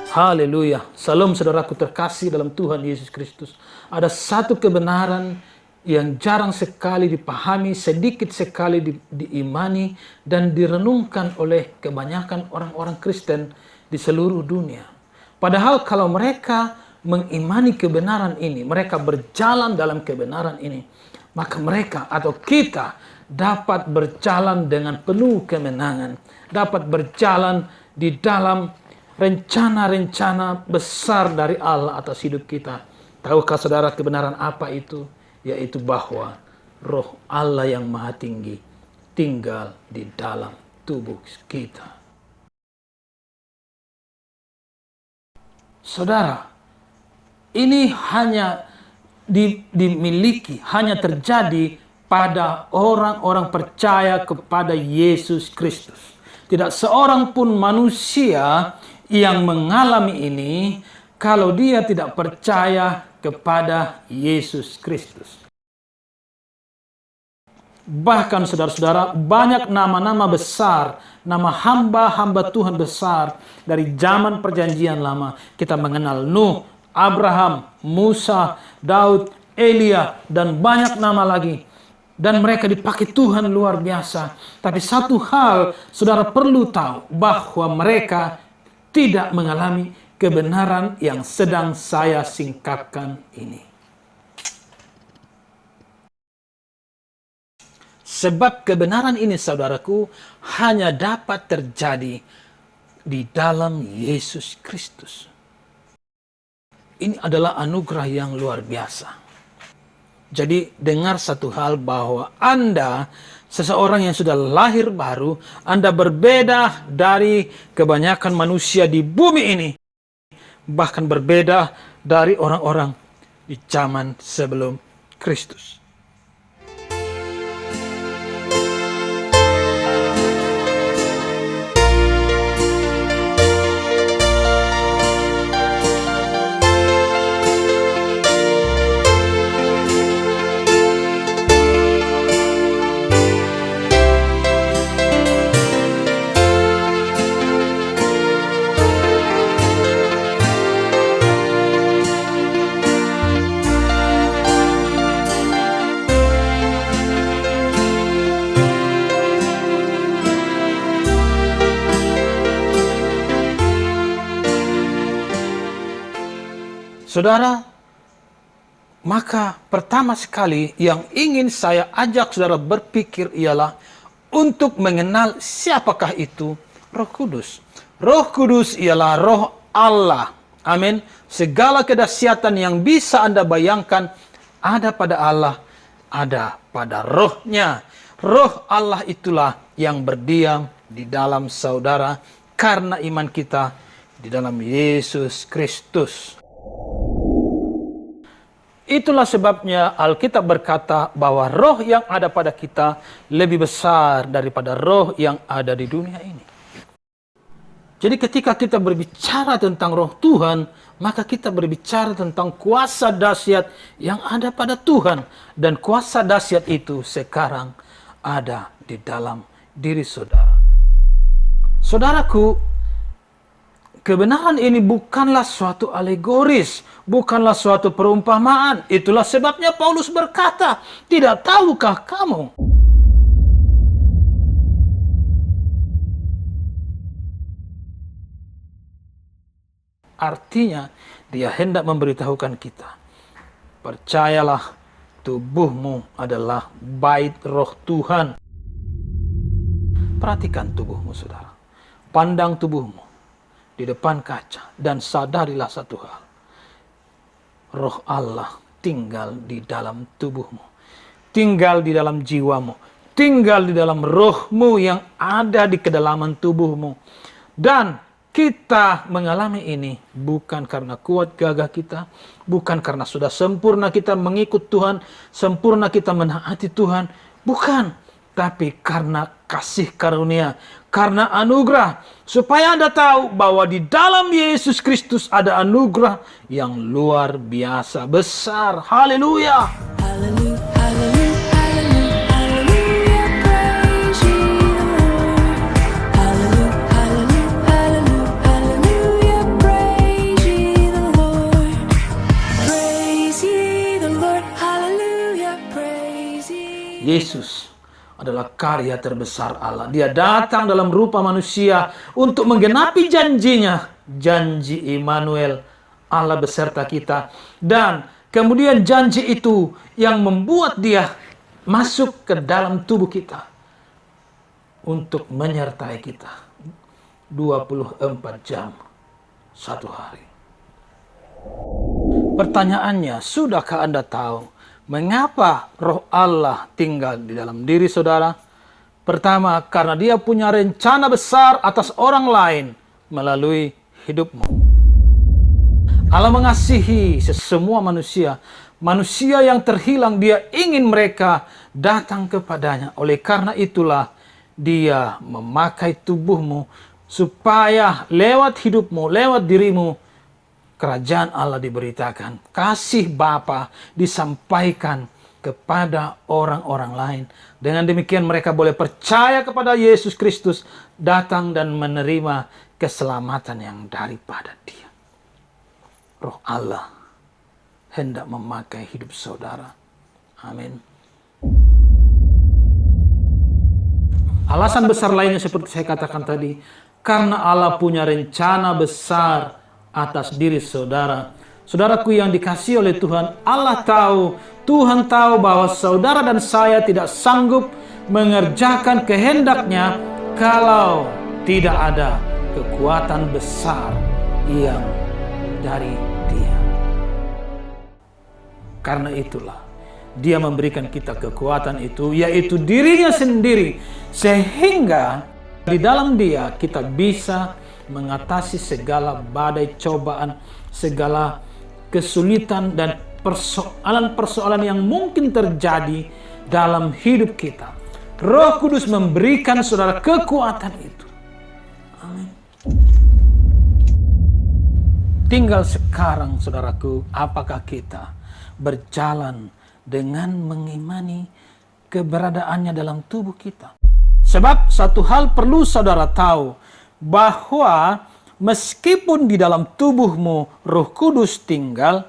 Haleluya. Salam saudaraku terkasih dalam Tuhan Yesus Kristus. Ada satu kebenaran yang jarang sekali dipahami, sedikit sekali diimani, dan direnungkan oleh kebanyakan orang-orang Kristen di seluruh dunia. Padahal kalau mereka mengimani kebenaran ini, mereka berjalan dalam kebenaran ini, maka mereka atau kita dapat berjalan dengan penuh kemenangan, dapat berjalan di dalam rencana-rencana besar dari Allah atas hidup kita. Tahukah saudara kebenaran apa itu? Yaitu bahwa Roh Allah yang Maha Tinggi tinggal di dalam tubuh kita. Saudara, ini hanya dimiliki, hanya terjadi pada orang-orang percaya kepada Yesus Kristus. Tidak seorang pun manusia yang mengalami ini kalau dia tidak percaya kepada Yesus Kristus. Bahkan saudara-saudara, banyak nama-nama besar, nama hamba-hamba Tuhan besar dari zaman perjanjian lama. Kita mengenal Nuh, Abraham, Musa, Daud, Elia, dan banyak nama lagi. Dan mereka dipakai Tuhan luar biasa. Tapi satu hal saudara perlu tahu, bahwa mereka tidak mengalami kebenaran yang sedang saya singkapkan ini. Sebab kebenaran ini, saudaraku, hanya dapat terjadi di dalam Yesus Kristus. Ini adalah anugerah yang luar biasa. Jadi dengar satu hal, bahwa Anda seseorang yang sudah lahir baru, Anda berbeda dari kebanyakan manusia di bumi ini. Bahkan berbeda dari orang-orang di zaman sebelum Kristus. Saudara, maka pertama sekali yang ingin saya ajak saudara berpikir ialah untuk mengenal siapakah itu Roh Kudus. Roh Kudus ialah Roh Allah. Amin. Segala kedahsyatan yang bisa Anda bayangkan ada pada Allah, ada pada Roh-Nya. Roh Allah itulah yang berdiam di dalam saudara karena iman kita di dalam Yesus Kristus. Itulah sebabnya Alkitab berkata bahwa roh yang ada pada kita lebih besar daripada roh yang ada di dunia ini. Jadi ketika kita berbicara tentang roh Tuhan, maka kita berbicara tentang kuasa dahsyat yang ada pada Tuhan. Dan kuasa dahsyat itu sekarang ada di dalam diri saudara. Saudaraku, kebenaran ini bukanlah suatu alegoris, bukanlah suatu perumpamaan. Itulah sebabnya Paulus berkata, "Tidak tahukah kamu?" Artinya, dia hendak memberitahukan kita, percayalah, tubuhmu adalah bait roh Tuhan. Perhatikan tubuhmu, saudara. Pandang tubuhmu di depan kaca dan sadarilah satu hal. Roh Allah tinggal di dalam tubuhmu. Tinggal di dalam jiwamu. Tinggal di dalam rohmu yang ada di kedalaman tubuhmu. Dan kita mengalami ini bukan karena kuat gagah kita. Bukan karena sudah sempurna kita mengikut Tuhan. Sempurna kita menaati Tuhan. Bukan. Tapi karena kasih karunia, karena anugerah, supaya Anda tahu bahwa di dalam Yesus Kristus ada anugerah yang luar biasa besar. Haleluya! Yesus adalah karya terbesar Allah. Dia datang dalam rupa manusia untuk menggenapi janjinya, janji Immanuel, Allah beserta kita. Dan kemudian janji itu yang membuat dia masuk ke dalam tubuh kita untuk menyertai kita 24 jam satu hari. Pertanyaannya, sudahkah Anda tahu mengapa Roh Allah tinggal di dalam diri saudara? Pertama, karena Dia punya rencana besar atas orang lain melalui hidupmu. Allah mengasihi semua manusia. Manusia yang terhilang, Dia ingin mereka datang kepadanya. Oleh karena itulah Dia memakai tubuhmu supaya lewat hidupmu, lewat dirimu, kerajaan Allah diberitakan. Kasih Bapa disampaikan kepada orang-orang lain. Dengan demikian mereka boleh percaya kepada Yesus Kristus, datang dan menerima keselamatan yang daripada Dia. Roh Allah hendak memakai hidup saudara. Amin. Alasan besar lainnya seperti saya katakan tadi, karena Allah punya rencana besar atas diri saudara. Saudaraku yang dikasihi oleh Tuhan, Tuhan tahu bahwa saudara dan saya tidak sanggup mengerjakan kehendak-Nya kalau tidak ada kekuatan besar yang dari Dia. Karena itulah Dia memberikan kita kekuatan itu, yaitu dirinya sendiri, sehingga di dalam Dia kita bisa mengatasi segala badai cobaan, segala kesulitan dan persoalan-persoalan yang mungkin terjadi dalam hidup kita. Roh Kudus memberikan saudara kekuatan itu. Amin. Tinggal sekarang, saudaraku, apakah kita berjalan dengan mengimani keberadaannya dalam tubuh kita? Sebab satu hal perlu saudara tahu, bahwa meskipun di dalam tubuhmu Roh Kudus tinggal,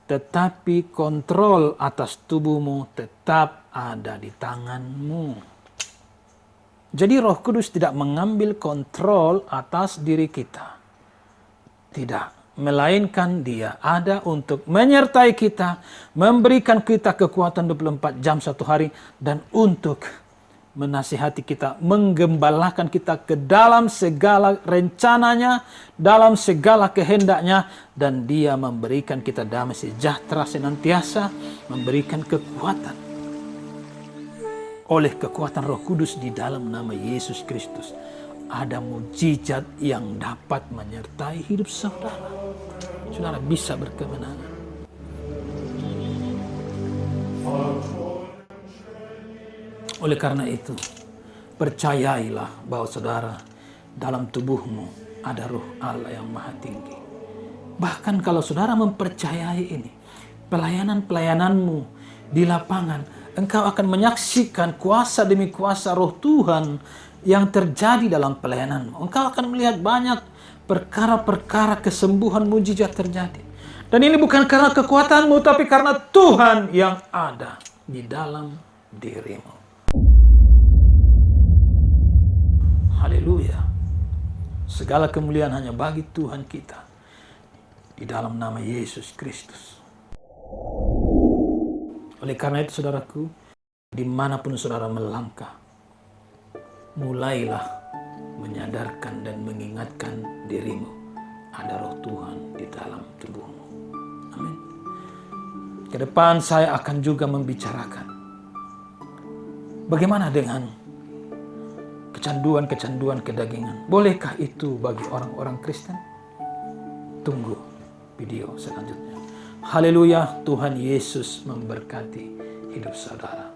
tetapi kontrol atas tubuhmu tetap ada di tanganmu. Jadi Roh Kudus tidak mengambil kontrol atas diri kita. Tidak, melainkan Dia ada untuk menyertai kita, memberikan kita kekuatan 24 jam satu hari, dan untuk menasihati kita, menggembalakan kita ke dalam segala rencananya, dalam segala kehendaknya, dan Dia memberikan kita damai sejahtera senantiasa, memberikan kekuatan oleh kekuatan Roh Kudus di dalam nama Yesus Kristus. Ada mujizat yang dapat menyertai hidup saudara. Saudara bisa berkemenangan. Oleh karena itu, percayailah bahwa saudara, dalam tubuhmu ada Roh Allah yang Maha Tinggi. Bahkan kalau saudara mempercayai ini, pelayanan-pelayananmu di lapangan, engkau akan menyaksikan kuasa demi kuasa Roh Tuhan yang terjadi dalam pelayananmu. Engkau akan melihat banyak perkara-perkara kesembuhan mujizat terjadi. Dan ini bukan karena kekuatanmu, tapi karena Tuhan yang ada di dalam dirimu. Haleluya. Segala kemuliaan hanya bagi Tuhan kita. Di dalam nama Yesus Kristus. Oleh karena itu saudaraku, dimanapun saudara melangkah, mulailah menyadarkan dan mengingatkan dirimu. Ada Roh Tuhan di dalam tubuhmu. Amin. Ke depan saya akan juga membicarakan bagaimana dengan kecanduan-kecanduan kedagingan. Bolehkah itu bagi orang-orang Kristen? Tunggu video selanjutnya. Haleluya, Tuhan Yesus memberkati hidup saudara.